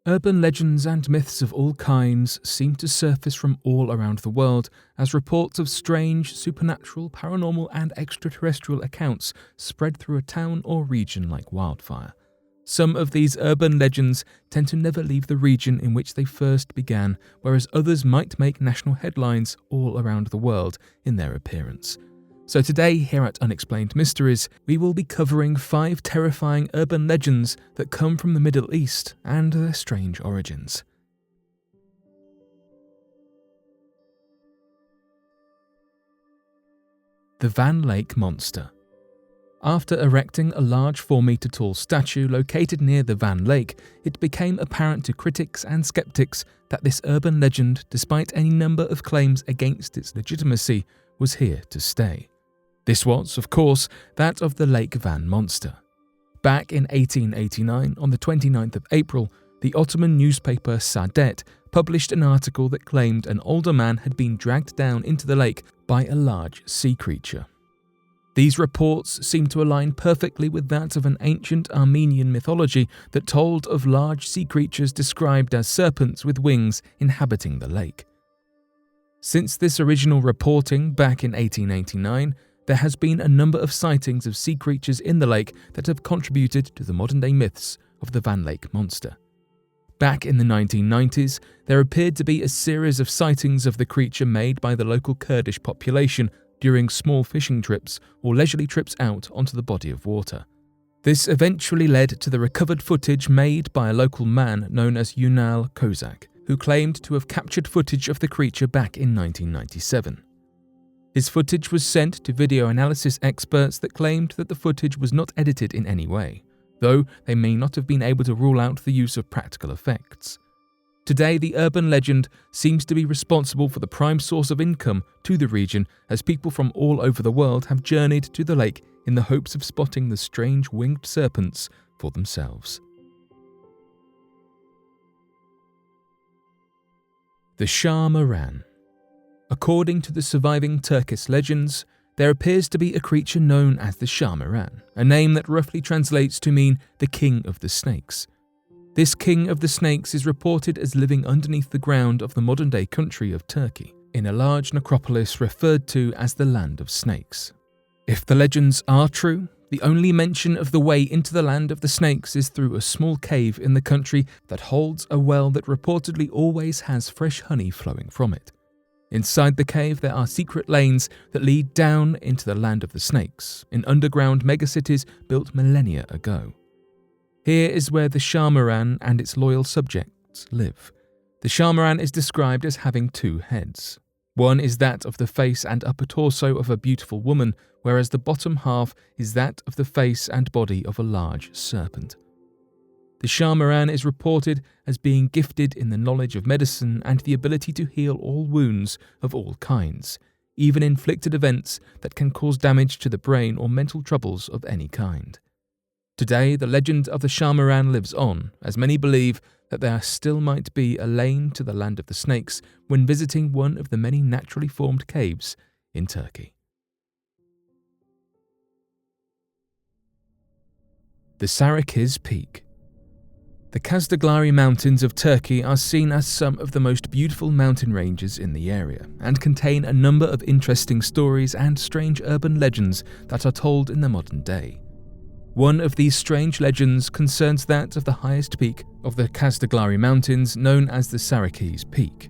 Urban legends and myths of all kinds seem to surface from all around the world as reports of strange, supernatural, paranormal and extraterrestrial accounts spread through a town or region like wildfire. Some of these urban legends tend to never leave the region in which they first began, whereas others might make national headlines all around the world in their appearance. So today, here at Unexplained Mysteries, we will be covering 5 terrifying urban legends that come from the Middle East and their strange origins. The Van Lake Monster. After erecting a large 4-meter tall statue located near the Van Lake, it became apparent to critics and skeptics that this urban legend, despite any number of claims against its legitimacy, was here to stay. This was, of course, that of the Lake Van Monster. Back in 1889, on the 29th of April, the Ottoman newspaper Saadet published an article that claimed an older man had been dragged down into the lake by a large sea creature. These reports seem to align perfectly with that of an ancient Armenian mythology that told of large sea creatures described as serpents with wings inhabiting the lake. Since this original reporting back in 1889, there has been a number of sightings of sea creatures in the lake that have contributed to the modern-day myths of the Van Lake Monster. Back in the 1990s, there appeared to be a series of sightings of the creature made by the local Kurdish population during small fishing trips or leisurely trips out onto the body of water. This eventually led to the recovered footage made by a local man known as Unal Kozak, who claimed to have captured footage of the creature back in 1997. His footage was sent to video analysis experts that claimed that the footage was not edited in any way, though they may not have been able to rule out the use of practical effects. Today, the urban legend seems to be responsible for the prime source of income to the region, as people from all over the world have journeyed to the lake in the hopes of spotting the strange winged serpents for themselves. The Shamaran. According to the surviving Turkish legends, there appears to be a creature known as the Shamaran, a name that roughly translates to mean the King of the Snakes. This King of the Snakes is reported as living underneath the ground of the modern-day country of Turkey, in a large necropolis referred to as the Land of Snakes. If the legends are true, the only mention of the way into the Land of the Snakes is through a small cave in the country that holds a well that reportedly always has fresh honey flowing from it. Inside the cave, there are secret lanes that lead down into the Land of the Snakes, in underground megacities built millennia ago. Here is where the Shamaran and its loyal subjects live. The Shamaran is described as having 2 heads. One is that of the face and upper torso of a beautiful woman, whereas the bottom half is that of the face and body of a large serpent. The Shamaran is reported as being gifted in the knowledge of medicine and the ability to heal all wounds of all kinds, even inflicted events that can cause damage to the brain or mental troubles of any kind. Today, the legend of the Shamaran lives on, as many believe that there still might be a lane to the Land of the Snakes when visiting one of the many naturally formed caves in Turkey. The Therakis Peak. The Qatari Mountains of Turkey are seen as some of the most beautiful mountain ranges in the area and contain a number of interesting stories and strange urban legends that are told in the modern day. One of these strange legends concerns that of the highest peak of the Qatari Mountains, known as the Therakis Peak.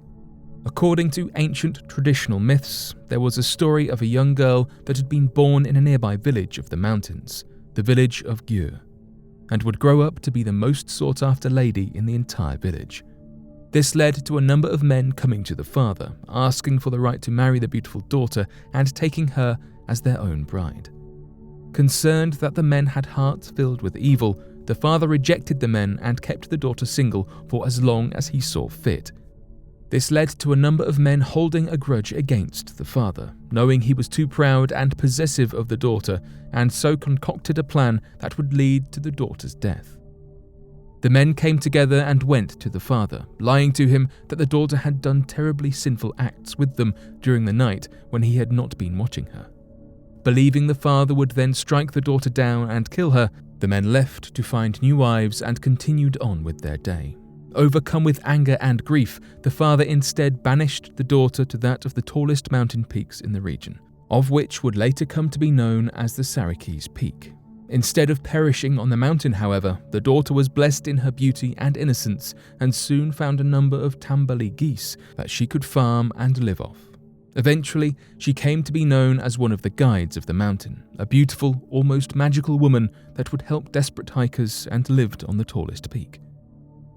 According to ancient traditional myths, there was a story of a young girl that had been born in a nearby village of the mountains, the village of Gür, and would grow up to be the most sought-after lady in the entire village. This led to a number of men coming to the father, asking for the right to marry the beautiful daughter and taking her as their own bride. Concerned that the men had hearts filled with evil, the father rejected the men and kept the daughter single for as long as he saw fit. This led to a number of men holding a grudge against the father, knowing he was too proud and possessive of the daughter, and so concocted a plan that would lead to the daughter's death. The men came together and went to the father, lying to him that the daughter had done terribly sinful acts with them during the night when he had not been watching her. Believing the father would then strike the daughter down and kill her, the men left to find new wives and continued on with their day. Overcome with anger and grief, the father instead banished the daughter to that of the tallest mountain peaks in the region, of which would later come to be known as the Therakis Peak. Instead of perishing on the mountain, however, the daughter was blessed in her beauty and innocence and soon found a number of tambali geese that she could farm and live off. Eventually, she came to be known as one of the guides of the mountain, a beautiful, almost magical woman that would help desperate hikers and lived on the tallest peak.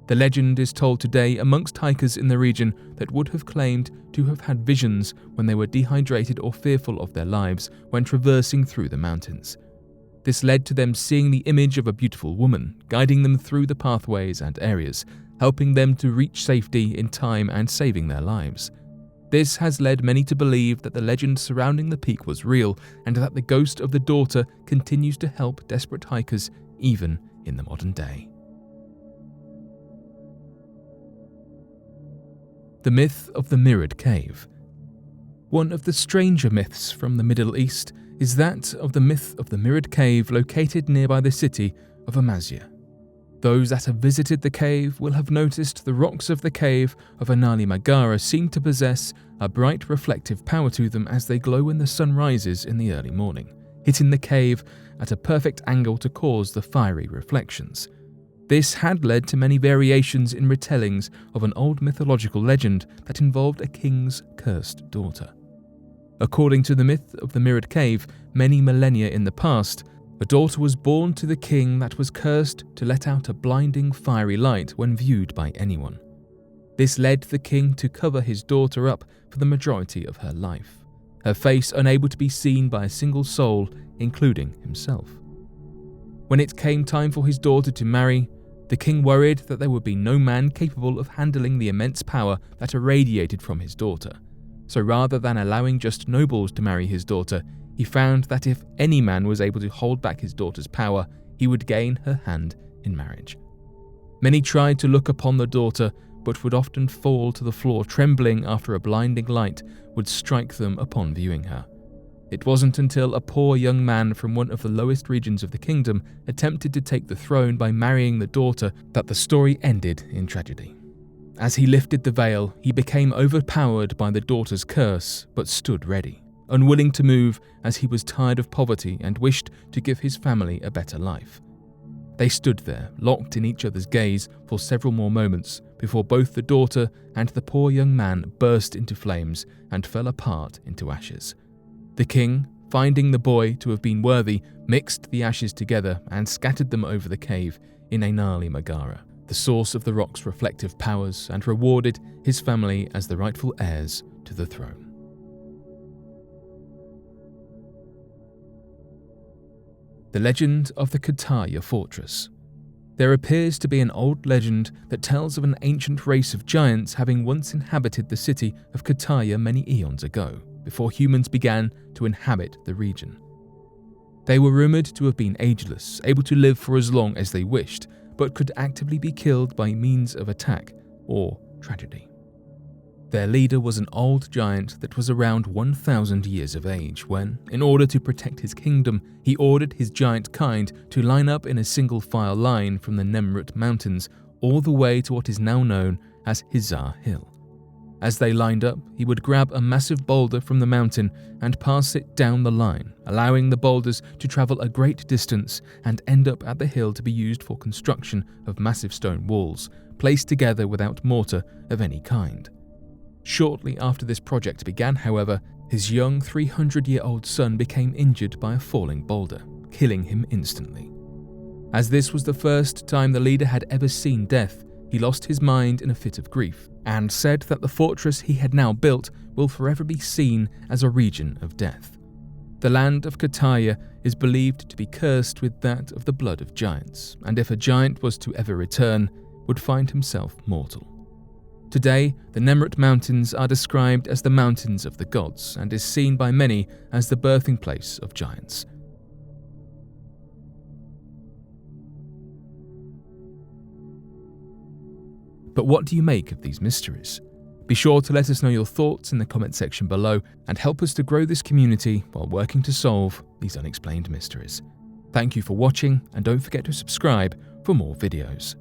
The legend is told today amongst hikers in the region that would have claimed to have had visions when they were dehydrated or fearful of their lives when traversing through the mountains. This led to them seeing the image of a beautiful woman, guiding them through the pathways and areas, helping them to reach safety in time and saving their lives. This has led many to believe that the legend surrounding the peak was real and that the ghost of the daughter continues to help desperate hikers even in the modern day. The myth of the mirrored cave. One of the stranger myths from the Middle East is that of the myth of the mirrored cave located nearby the city of Amazia. Those that have visited the cave will have noticed the rocks of the cave of Anali Magara seem to possess a bright reflective power to them as they glow when the sun rises in the early morning, hitting the cave at a perfect angle to cause the fiery reflections. This had led to many variations in retellings of an old mythological legend that involved a king's cursed daughter. According to the myth of the mirrored cave, many millennia in the past, a daughter was born to the king that was cursed to let out a blinding fiery light when viewed by anyone. This led the king to cover his daughter up for the majority of her life, her face unable to be seen by a single soul, including himself. When it came time for his daughter to marry, the king worried that there would be no man capable of handling the immense power that irradiated from his daughter. So rather than allowing just nobles to marry his daughter, he found that if any man was able to hold back his daughter's power, he would gain her hand in marriage. Many tried to look upon the daughter, but would often fall to the floor trembling after a blinding light would strike them upon viewing her. It wasn't until a poor young man from one of the lowest regions of the kingdom attempted to take the throne by marrying the daughter that the story ended in tragedy. As he lifted the veil, he became overpowered by the daughter's curse, but stood ready, unwilling to move as he was tired of poverty and wished to give his family a better life. They stood there, locked in each other's gaze for several more moments before both the daughter and the poor young man burst into flames and fell apart into ashes. The king, finding the boy to have been worthy, mixed the ashes together and scattered them over the cave in Anali Magara, the source of the rock's reflective powers, and rewarded his family as the rightful heirs to the throne. The legend of the Qatari fortress. There appears to be an old legend that tells of an ancient race of giants having once inhabited the city of Qatari many eons ago, before humans began to inhabit the region. They were rumoured to have been ageless, able to live for as long as they wished, but could actively be killed by means of attack or tragedy. Their leader was an old giant that was around 1,000 years of age when, in order to protect his kingdom, he ordered his giant kind to line up in a single file line from the Nemrut Mountains all the way to what is now known as Hizar Hill. As they lined up, he would grab a massive boulder from the mountain and pass it down the line, allowing the boulders to travel a great distance and end up at the hill to be used for construction of massive stone walls, placed together without mortar of any kind. Shortly after this project began, however, his young 300-year-old son became injured by a falling boulder, killing him instantly. As this was the first time the leader had ever seen death, he lost his mind in a fit of grief and said that the fortress he had now built will forever be seen as a region of death. The land of Qatari is believed to be cursed with that of the blood of giants, and if a giant was to ever return, would find himself mortal. Today, the Nemrut Mountains are described as the Mountains of the Gods and is seen by many as the birthing place of giants. But what do you make of these mysteries? Be sure to let us know your thoughts in the comment section below and help us to grow this community while working to solve these unexplained mysteries. Thank you for watching, and don't forget to subscribe for more videos.